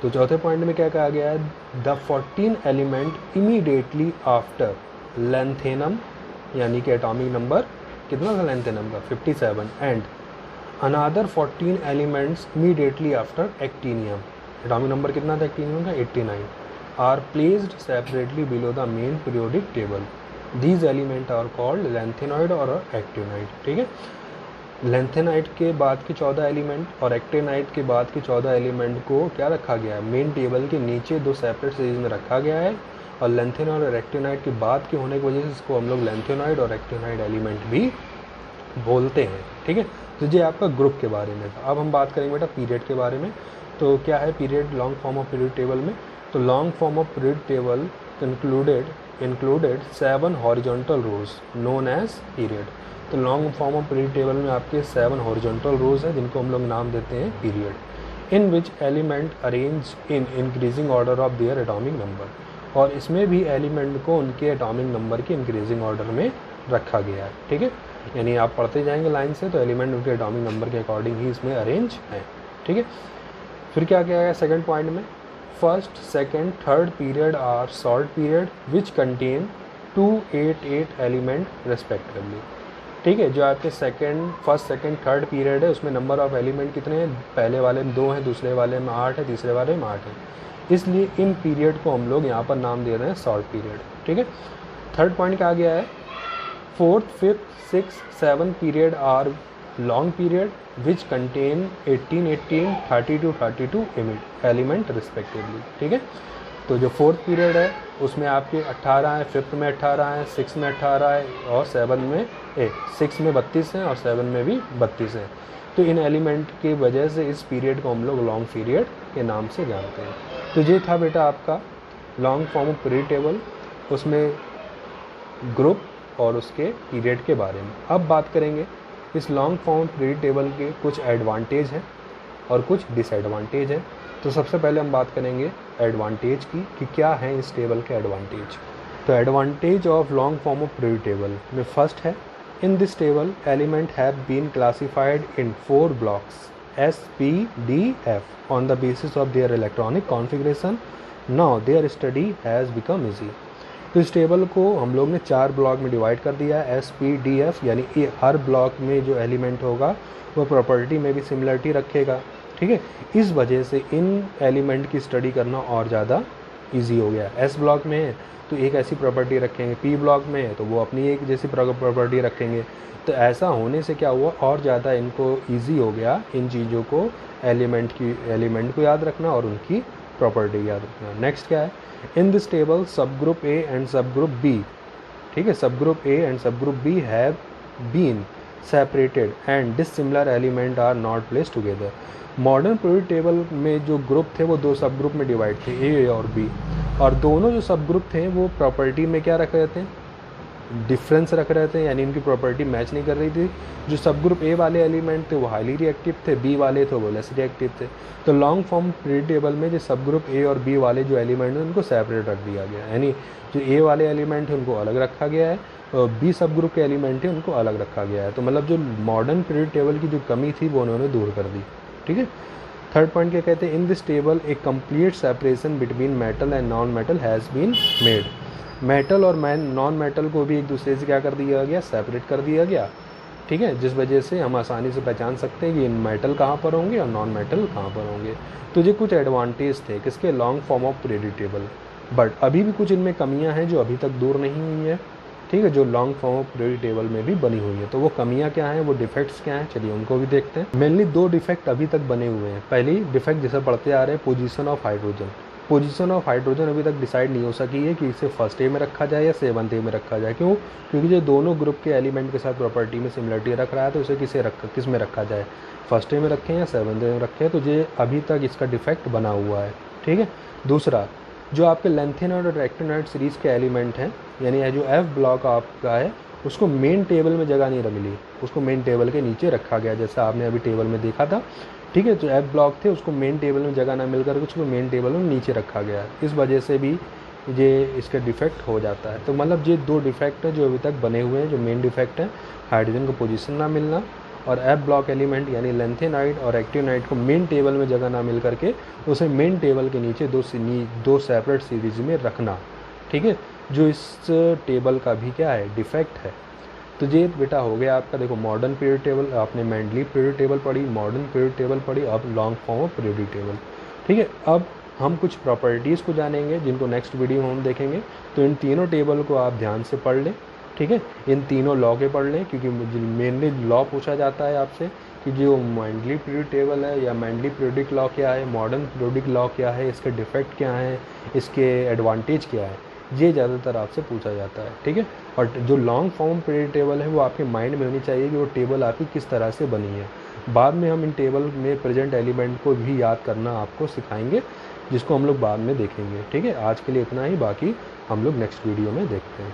तो चौथे पॉइंट में क्या कहा गया है, the 14 element immediately after lanthanum, यानी कि एटॉमिक नंबर कितना था लैंथेनम का 57, and another 14 elements immediately after actinium, atomic number कितना था एक्टिनियम का 89, are placed separately below the main periodic table. These element are called lanthanoid और एक्टिनॉइड। ठीक है, लैंथेनाइट के बाद के 14 एलिमेंट और एक्टिनाइट के बाद के 14 एलिमेंट को क्या रखा गया है, मेन टेबल के नीचे दो सेपरेट सीरीज में रखा गया है, और लैंथेनॉइड और एक्टिनाइट के बाद के होने की वजह से इसको हम लोग लैंथेनॉइड और एक्टिनाइड एलिमेंट भी बोलते हैं। ठीक है, तो ये आपका ग्रुप के बारे में था। अब हम बात करेंगे बेटा पीरियड के बारे में। तो क्या है period long form of period table में, तो long form of period table included 7 horizontal rows known as period. तो long form of period table में आपके 7 हॉरिजॉन्टल रोज हैं जिनको हम लोग नाम देते हैं period, in which element arrange in increasing order of their atomic number, और इसमें भी एलिमेंट को उनके एटॉमिक नंबर के इंक्रीजिंग ऑर्डर में रखा गया है। ठीक है, यानी आप पढ़ते जाएंगे लाइन से तो एलिमेंट उनके एटॉमिक नंबर के अकॉर्डिंग ही इसमें अरेंज हैं। ठीक है, फिर क्या किया गया सेकंड पॉइंट में, first second third period are short period which contain 2, 8, 8 element respectively. ठीक है, जो आपके फर्स्ट सेकंड थर्ड पीरियड है उसमें नंबर ऑफ एलिमेंट कितने हैं, पहले वाले में 2 हैं, दूसरे वाले में 8 है, तीसरे वाले में 8 है, इसलिए इन पीरियड को हम लोग यहाँ पर नाम दे रहे हैं सॉल्ट पीरियड। ठीक है, थर्ड पॉइंट क्या गया है, fourth fifth 6, 7 period are long period which contain 18, 18, 32, 32 element respectively. ठीक है, तो जो फोर्थ पीरियड है उसमें आपके 18 है, फिफ्थ में 18 है, 6 में 18 है, और 6 में 32 हैं और 7 में भी 32 हैं। तो इन एलिमेंट की वजह से इस पीरियड को हम लोग लॉन्ग पीरियड के नाम से जानते हैं। तो ये था बेटा आपका long form of period table, उसमें ग्रुप और उसके पीरियड के बारे में। अब बात करेंगे इस लॉन्ग फॉर्म पीरियड टेबल के कुछ एडवांटेज हैं और कुछ डिसएडवांटेज हैं। तो सबसे पहले हम बात करेंगे एडवांटेज की कि क्या है इस टेबल के एडवांटेज। तो advantage of long form of period table में फर्स्ट है, in this table element have been classified in 4 blocks S, P, D, F on the basis of their electronic configuration. Now their study has become easy. तो इस table को हम लोग ने 4 block में divide कर दिया है, S, P, D, F, यानी हर ब्लॉक में जो एलिमेंट होगा वो प्रॉपर्टी में भी सिमिलरिटी रखेगा। ठीक है, इस वजह से इन एलिमेंट की स्टडी करना और ज़्यादा इजी हो गया। S ब्लॉक में है तो एक ऐसी प्रॉपर्टी रखेंगे, P ब्लॉक में है तो वो अपनी एक जैसी प्रॉपर्टी रखेंगे। तो ऐसा होने से क्या हुआ, और ज़्यादा इनको ईजी हो गया इन चीज़ों को एलिमेंट को याद रखना और उनकी प्रॉपर्टी याद रखना। नेक्स्ट क्या है, in this table sub group A and sub group B, ठीक है, sub group A and sub group B have been separated and dissimilar element are not placed together. Modern period table में जो group थे वो 2 सब group में divide थे, ए और बी, और दोनों जो सब ग्रुप थे वो प्रॉपर्टी में क्या रख रहे थे, डिफरेंस रख रहे थे, यानी इनकी प्रॉपर्टी मैच नहीं कर रही थी। जो सब ग्रुप ए वाले एलिमेंट थे वो हाईली रिएक्टिव थे, बी वाले थे वो लेस रिएक्टिव थे। तो लॉन्ग फॉर्म पीरियड टेबल में जो सब ग्रुप ए और बी वाले जो एलिमेंट हैं उनको सेपरेट रख दिया गया, यानी जो ए वाले एलिमेंट हैं उनको अलग रखा गया है और बी सब ग्रुप के एलिमेंट हैं उनको अलग रखा गया है। तो मतलब जो मॉडर्न पीरियड टेबल की जो कमी थी वो उन्होंने दूर कर दी। ठीक है, थर्ड पॉइंट क्या कहते हैं, in this table a complete separation between metal and non metal has been made. Metal और नॉन मेटल को भी एक दूसरे से क्या कर दिया गया, सेपरेट कर दिया गया। ठीक है, जिस वजह से हम आसानी से पहचान सकते हैं कि इन मेटल कहाँ पर होंगे और नॉन मेटल कहाँ पर होंगे। तो ये कुछ एडवांटेज थे किसके, long form of period table. But अभी भी कुछ इनमें कमियां हैं जो अभी तक दूर नहीं हुई हैं। ठीक है, जो long form of period table में भी बनी हुई है। तो वो कमियां क्या हैं, वो डिफेक्ट्स क्या हैं, चलिए उनको भी देखते हैं। मेनली 2 डिफेक्ट अभी तक बने हुए हैं। पहली डिफेक्ट जैसे पढ़ते आ रहे हैं, position of hydrogen. Position of hydrogen अभी तक डिसाइड नहीं हो सकी है कि इसे फर्स्ट ए में रखा जाए या 7th ए में रखा जाए। क्यों, क्योंकि जो दोनों ग्रुप के एलिमेंट के साथ प्रॉपर्टी में सिमिलरिटी रख रहा है, तो उसे किस में रखा जाए, फर्स्ट ए में रखें या 7th ए में रखें। तो ये अभी तक इसका डिफेक्ट बना हुआ है। ठीक है, दूसरा जो आपके लैंथेनॉइड और एक्टिनॉइड सीरीज़ के एलिमेंट हैं, यानी जो एफ ब्लॉक आपका है उसको मेन टेबल में जगह नहीं मिली, उसको मेन टेबल के नीचे रखा गया, जैसा आपने अभी टेबल में देखा था। ठीक है, जो एफ ब्लॉक थे उसको मेन टेबल में जगह ना मिलकर उसको मेन टेबल में नीचे रखा गया। इस वजह से भी ये इसका डिफेक्ट हो जाता है। तो मतलब ये 2 डिफेक्ट हैं जो अभी तक बने हुए हैं। जो मेन डिफेक्ट है हाइड्रोजन का पोजीशन ना मिलना, और एफ ब्लॉक एलिमेंट यानी लेंथेनाइड और एक्टिनाइड को मेन टेबल में जगह ना मिल करके उसे मेन टेबल के नीचे दो सेपरेट सीरीज में रखना, ठीक है, जो इस टेबल का भी क्या है, डिफेक्ट है। तो ये बेटा हो गया आपका, देखो मॉडर्न पीरियड टेबल, आपने मेंडलीव पीरियड टेबल पढ़ी, मॉडर्न पीरियड टेबल पढ़ी, अब long form of period table, ठीक है। अब हम कुछ प्रॉपर्टीज़ को जानेंगे जिनको नेक्स्ट वीडियो में हम देखेंगे। तो इन तीनों टेबल को आप ध्यान से पढ़ लें, ठीक है, इन तीनों लॉ के पढ़ लें, क्योंकि मेनली लॉ पूछा जाता है आपसे कि जो मेंडलीव पीरियड टेबल है या मेंडलीव पीरियडिक लॉ क्या है, मॉडर्न पीरियडिक लॉ क्या है, इसके डिफेक्ट क्या है, इसके एडवांटेज क्या है, ये ज़्यादातर आपसे पूछा जाता है, ठीक है। और जो लॉन्ग फॉर्म पीरियड टेबल है वो आपके माइंड में होनी चाहिए कि वो टेबल आपकी किस तरह से बनी है। बाद में हम इन टेबल में प्रेजेंट एलिमेंट को भी याद करना आपको सिखाएंगे, जिसको हम लोग बाद में देखेंगे, ठीक है। आज के लिए इतना ही, बाकी हम लोग नेक्स्ट वीडियो में देखते हैं।